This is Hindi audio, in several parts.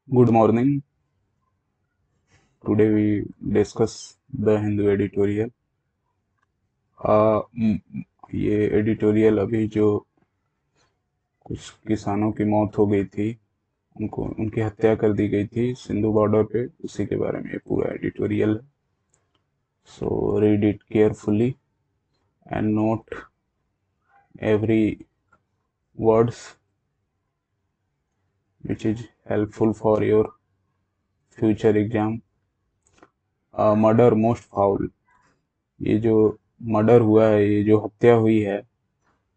Good morning. Today we discuss the Hindu editorial. ये एडिटोरियल अभी जो कुछ किसानों की मौत हो गई थी, उनको उनकी हत्या कर दी गई थी सिंधु बॉर्डर पे, उसी के बारे में ये पूरा एडिटोरियल है. So read it carefully and note every words which is helpful for your future exam. Murder most foul. ये जो मर्डर हुआ है, ये जो हत्या हुई है,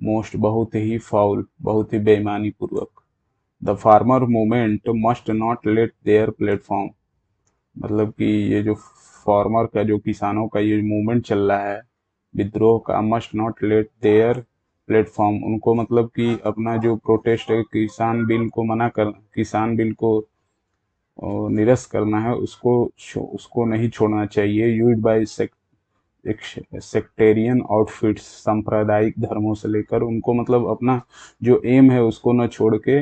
मोस्ट बहुत ही फाउल, बहुत ही बेईमानी पूर्वक. The farmer movement must not let their platform. मतलब कि ये जो फार्मर का, जो किसानों का ये मूवमेंट चल रहा है विद्रोह का, must not let their platform, उनको मतलब कि अपना जो प्रोटेस्ट है, किसान बिल को निरस्त करना है, उसको नहीं छोड़ना चाहिए. यूज्ड बाय सेक्टेरियन आउटफिट्स, सांप्रदायिक धर्मों से लेकर उनको, मतलब अपना जो एम है उसको न छोड़ के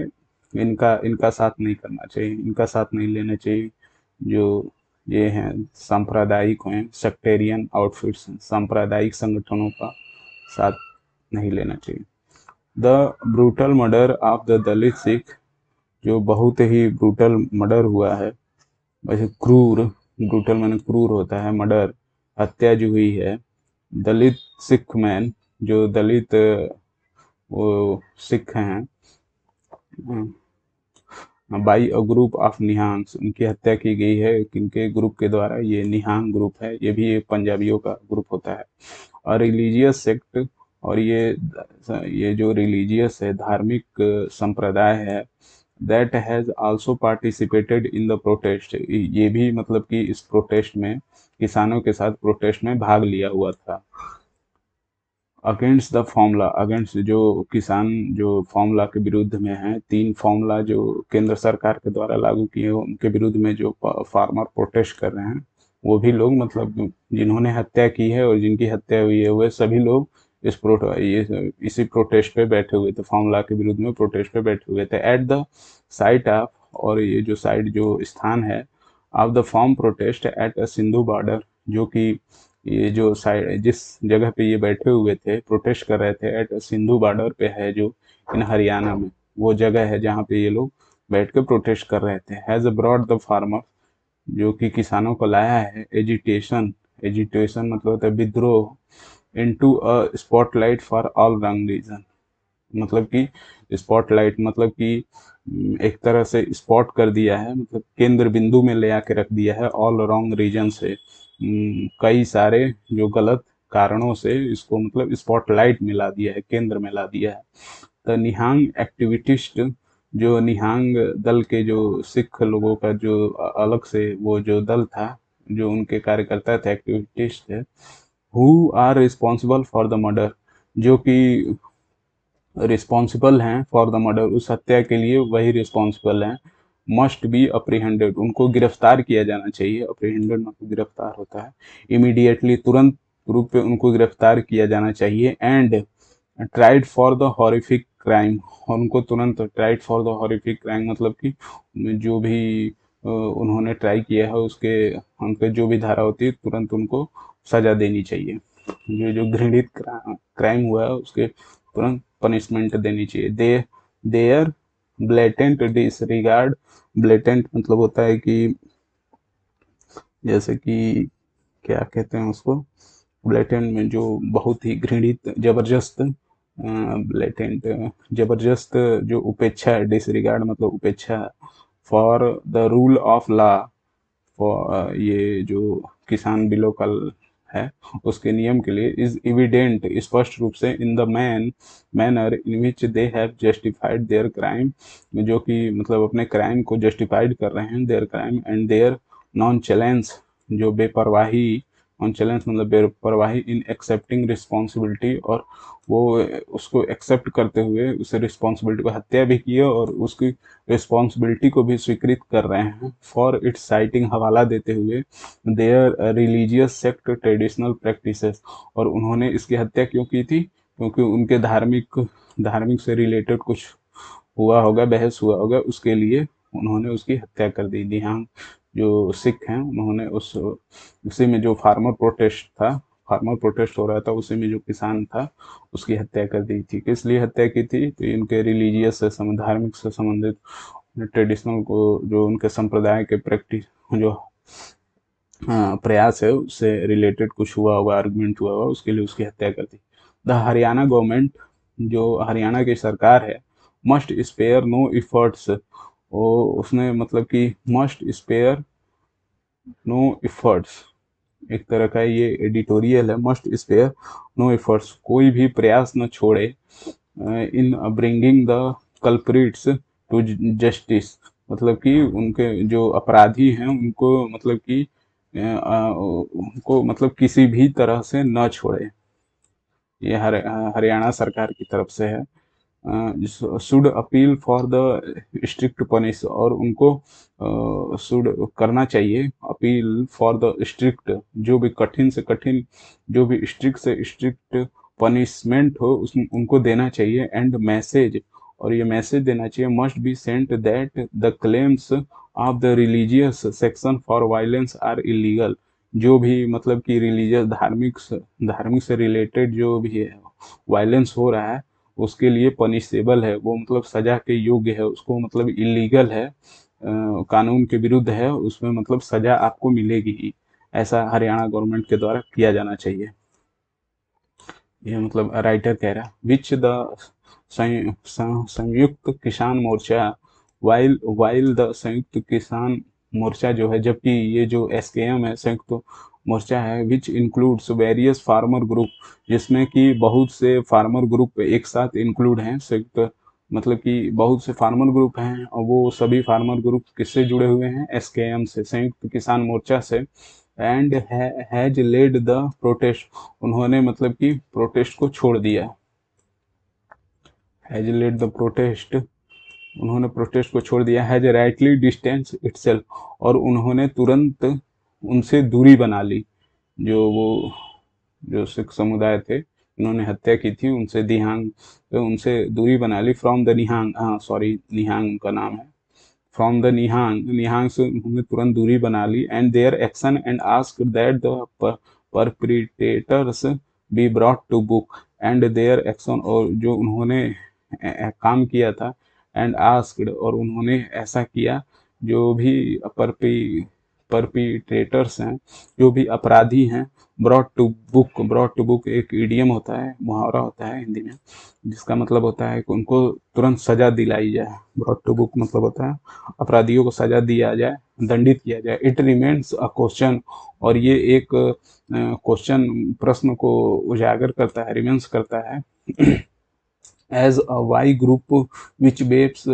इनका इनका साथ नहीं करना चाहिए, इनका साथ नहीं लेना चाहिए. जो ये हैं सांप्रदायिक हैं, सेक्टेरियन आउटफिट्स, सांप्रदायिक संगठनों का साथ नहीं लेना चाहिए. The brutal murder of the Dalit Sikh, जो बहुत ही ब्रूटल मर्डर हुआ है. वैसे क्रूर, ब्रूटल माने क्रूर होता है, मर्डर हत्या जो हुई है दलित सिख मैन, जो दलित वो सिख हैं, बाई अ ग्रुप ऑफ निहांग्स, उनकी हत्या की गई है किनके ग्रुप के द्वारा, ये निहांग ग्रुप है, ये भी एक पंजाबियों का ग्रुप होता है. और रिलीजियस सेक्ट, और ये जो रिलीजियस है, धार्मिक संप्रदाय है, that has also participated in the protest, ये भी मतलब कि इस प्रोटेस्ट में, किसानों के साथ प्रोटेस्ट में भाग लिया हुआ था. अगेंस्ट द फॉर्मूला, अगेंस्ट जो किसान जो फॉर्मूला के विरुद्ध में है, 3 फॉर्मूला जो केंद्र सरकार के द्वारा लागू किए, उनके विरुद्ध में जो फार्मर प्रोटेस्ट कर रहे हैं, वो भी लोग, मतलब जिन्होंने हत्या की है और जिनकी हत्या हुई है, वे सभी लोग इसी प्रोटेस्ट पे बैठे हुए थे, फॉर्मूला के विरुद्ध में प्रोटेस्ट पे बैठे हुए थे. एट द साइट ऑफ, और ये जो साइट, जो स्थान है, of the form protest at a Sindhu border, जो कि ये जो साइड, जिस जगह पे ये बैठे हुए थे, प्रोटेस्ट कर रहे थे, एट सिंधु बॉर्डर पे है, जो इन हरियाणा में वो जगह है जहाँ पे ये लोग बैठ के प्रोटेस्ट कर रहे थे. हैज ब्रॉड द फार्मर, जो कि किसानों को लाया है, एजिटेशन, एजिटेशन मतलब होता है विद्रोह, into a spotlight for all रंग रीजन. मतलब कि स्पॉटलाइट मतलब कि एक तरह से स्पॉट कर दिया है, मतलब केंद्र बिंदु में ले आके रख दिया है, ऑल रॉन्ग रीजन से, कई सारे जो गलत कारणों से इसको मतलब स्पॉटलाइट में ला दिया है, केंद्र में ला दिया है. तो निहांग एक्टिविटिस्ट, जो निहांग दल के जो सिख लोगों का जो अलग से वो जो दल था, जो उनके कार्यकर्ता थे, एक्टिविटिस्ट थे, who are responsible for the murder, जो कि रिस्पॉन्सिबल हैं फॉर द मर्डर, उस हत्या के लिए वही रिस्पॉन्सिबल हैं, मस्ट बी अप्रीहेंडेड, उनको गिरफ्तार किया जाना चाहिए. अप्रीहेंडेड मतलब गिरफ्तार होता है, इमीडिएटली, तुरंत रूप में उनको गिरफ्तार किया जाना चाहिए. And tried for the horrific crime, और उनको तुरंत tried for the horrific crime मतलब कि जो भी उन्होंने ट्राई किया है उसके, उन पे जो भी धारा होती है, तुरंत उनको सजा देनी चाहिए. ये जो घृणित क्राइम हुआ है उसके तुरंत पनिशमेंट देनी चाहिए. देयर ब्लेटेंट डिसरिगार्ड, ब्लेटेंट मतलब होता है कि, जैसे कि क्या कहते हैं उसको, ब्लेटेंट में जो बहुत ही घृणित, जबरदस्त, ब्लेटेंट जबरदस्त, जो उपेक्षा है, डिसरिगार्ड मतलब उपेक्षा, for the rule of law, ये जो किसान बिलों का है उसके नियम के लिए, इज एविडेंट, स्पष्ट रूप से, in the manner in which they have justified their crime, जो कि मतलब अपने क्राइम को जस्टिफाइड कर रहे हैं, their crime, and their non challenge, जो बेपरवाही, नॉन चैलेंज मतलब बेपरवाही, इन एक्सेप्टिंग रिस्पॉन्सिबिलिटी, और वो उसको एक्सेप्ट करते हुए, उस रिस्पॉन्सिबिलिटी को, हत्या भी की है और उसकी रिस्पॉन्सिबिलिटी को भी स्वीकृत कर रहे हैं, फॉर इट्स साइटिंग, हवाला देते हुए, there religious sect traditional practices, और उन्होंने इसकी हत्या क्यों की थी, क्योंकि उनके धार्मिक धार्मिक से रिलेटेड कुछ हुआ होगा, बहस हुआ होगा, उसके लिए उन्होंने उसकी हत्या कर दी। निहंग जो सिख हैं उन्होंने उसी में जो फार्मर प्रोटेस्ट हो रहा था, उसी में जो किसान था उसकी हत्या कर दी थी। किस लिए हत्या की थी? तो इनके रिलीजियस से धार्मिक से संबंधित ट्रेडिशनल को, जो उनके संप्रदाय के प्रैक्टिस जो प्रयास है उससे रिलेटेड कुछ हुआ होगा, आर्गुमेंट हुआ होगा, उसके लिए उसकी हत्या कर दी। द हरियाणा गवर्नमेंट, जो हरियाणा की सरकार है, मस्ट स्पेयर नो इफर्ट्स, वो उसने मतलब कि मस्ट स्पेयर नो इफर्ट्स, एक तरह का ये एडिटोरियल है, मस्ट स्पेयर नो एफर्ट्स, कोई भी प्रयास न छोड़े in bringing the culprits to justice, मतलब कि उनके जो अपराधी हैं उनको मतलब कि उनको मतलब किसी भी तरह से न छोड़े। ये हरियाणा सरकार की तरफ से है। Should appeal for the strict punish, और उनको शुड करना चाहिए अपील फॉर द स्ट्रिक्ट, जो भी कठिन से कठिन, जो भी स्ट्रिक्ट से स्ट्रिक्ट पनिशमेंट हो उनको देना चाहिए। एंड मैसेज, और ये मैसेज देना चाहिए, must be sent that the claims of the religious section for violence are illegal, जो भी मतलब कि रिलीजियस धार्मिक से रिलेटेड जो भी है वायलेंस हो रहा है उसके लिए पनिशेबल है, वो मतलब सजा के योग्य है, उसको मतलब इलीगल है, कानून के विरुद्ध है, उसमें मतलब सजा आपको मिलेगी ही, ऐसा हरियाणा गवर्नमेंट के द्वारा किया जाना चाहिए। ये मतलब राइटर कह रहा है। विच द संयुक्त किसान मोर्चा, वाइल द संयुक्त किसान मोर्चा जो है, जबकि ये जो एसकेएम है संयुक्त मोर्चा है, which includes various farmer group, जिसमें कि बहुत से फार्मर ग्रुप एक साथ इंक्लूड हैं, संयुक्त मतलब कि बहुत से फार्मर ग्रुप हैं, और वो सभी फार्मर ग्रुप किससे जुड़े हुए हैं? एसकेएम से, संयुक्त किसान मोर्चा से। And has lead the protest, उन्होंने मतलब कि प्रोटेस्ट को छोड़ दिया। हैज लेड द प्रोटेस्ट, उन्होंने प्रोटेस्ट को छोड़ दिया। हैज राइटली डिस्टेंस इटसेल्फ, और उन्होंने तुरंत उनसे दूरी बना ली। जो सिख समुदाय थे उन्होंने हत्या की थी, उनसे दूरी बना ली। फ्रॉम द निहांग, हाँ सॉरी, निहांग उनका नाम है। फ्रॉम द निहांग से उन्होंने तुरंत दूरी बना ली। And their action and ask that the perpetrators be brought to book, and their action, और जो उन्होंने काम किया था, एंड आस्क्ड, और उन्होंने ऐसा किया, जो भी परपिटेटर्स हैं, जो भी अपराधी हैं, ब्रॉट टू बुक एक इडियम होता है, मुहावरा होता है हिंदी में, जिसका मतलब होता है कि उनको तुरंत सजा दिलाई जाए। ब्रॉट टू बुक मतलब होता है अपराधियों को सजा दिया जाए, दंडित किया जाए। इट रिमेन्स अ क्वेश्चन, और ये एक क्वेश्चन, प्रश्न को उजागर करता है, रिमेन्स करता है। As a Y group which base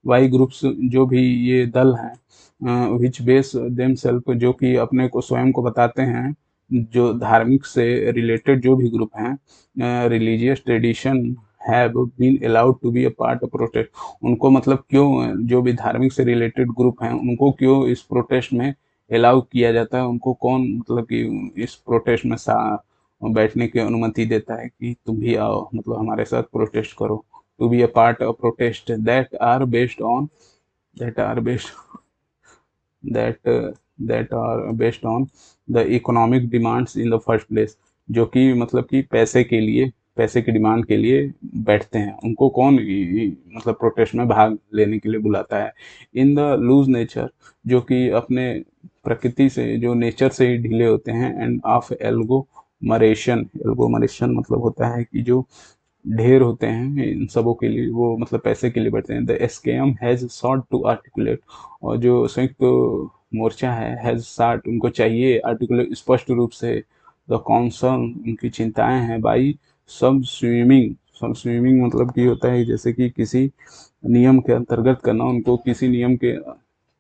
Y groups, जो भी ये दल हैं, विच बेस देम सेल्फ, जो कि अपने को स्वयं को बताते हैं, जो धार्मिक से रिलेटेड जो भी ग्रुप हैं, religious tradition have been allowed to be a part of protest, उनको मतलब क्यों, जो भी धार्मिक से रिलेटेड ग्रुप हैं उनको क्यों इस प्रोटेस्ट में अलाउ किया जाता है, उनको कौन मतलब कि इस प्रोटेस्ट में बैठने की अनुमति देता है कि तुम भी आओ, मतलब हमारे साथ प्रोटेस्ट करो, to be a part of protest that are based that that are based on the economic demands in the first place, जो कि मतलब कि पैसे की डिमांड के लिए बैठते हैं, उनको कौन मतलब प्रोटेस्ट में भाग लेने के लिए बुलाता है। इन द लूज नेचर, जो कि अपने प्रकृति से, जो नेचर से ही ढीले होते हैं। एंड ऑफ एल्गोमरेशन मतलब होता है कि जो ढेर होते हैं, इन सबों के लिए वो मतलब पैसे के लिए बैठते हैं। The SKM has sought to articulate, और जो संयुक्त मोर्चा है, हैज सॉट, उनको चाहिए, आर्टिकुलेट स्पष्ट रूप से, द कॉन्सर्न, उनकी चिंताएं हैं, बाई सब स्विमिंग मतलब कि होता है जैसे कि किसी नियम के अंतर्गत करना, उनको किसी नियम के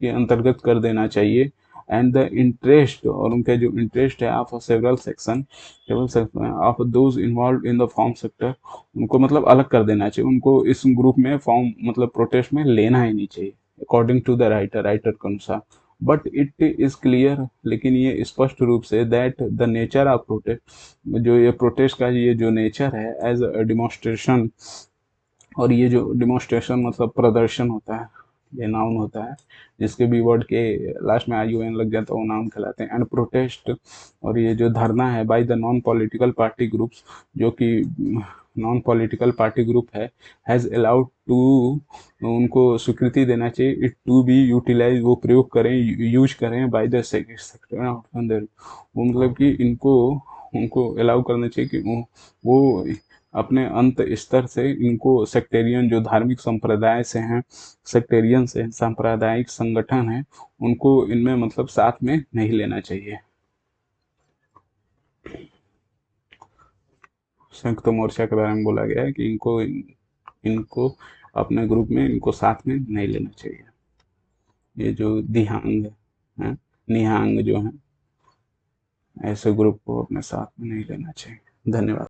अंतर्गत कर देना चाहिए। एंड द इंटरेस्ट, और उनका जो इंटरेस्ट है, of several section of those involve in the form sector, उनको मतलब अलग कर देना चाहिए, उनको इस ग्रुप में फॉर्म मतलब प्रोटेस्ट में लेना ही नहीं चाहिए, अकॉर्डिंग टू द राइटर के अनुसार। बट इट इज क्लियर, लेकिन ये स्पष्ट रूप से, that the nature of protest, जो ये प्रोटेस्ट का ये जो नेचर है, एज अ डिमॉन्स्ट्रेशन, और ये जो डिमॉन्स्ट्रेशन मतलब प्रदर्शन होता है, ये नाउन होता है, जिसके भी वर्ड के लास्ट में ION लग जाता है वो नाउन कहलाते हैं। एंड प्रोटेस्ट, और ये जो धरना है by the non political party groups, जो कि नॉन पॉलिटिकल पार्टी ग्रुप है, हैज़ अलाउड टू, उनको स्वीकृति देना चाहिए, इट टू बी यूटिलाइज, वो प्रयोग करें, यूज करें बाय द सेक्टर ऑफ अंदर, वो मतलब कि इनको उनको अलाउ करना चाहिए कि वो अपने अंत स्तर से इनको सेक्टेरियन जो धार्मिक संप्रदाय से हैं, सेक्टेरियन से सांप्रदायिक संगठन है, उनको इनमें मतलब साथ में नहीं लेना चाहिए। संयुक्त मोर्चा के बारे में बोला गया है कि इनको अपने ग्रुप में इनको साथ में नहीं लेना चाहिए। ये जो दिहांग है, निहांग जो है, ऐसे ग्रुप को अपने साथ में नहीं लेना चाहिए। धन्यवाद।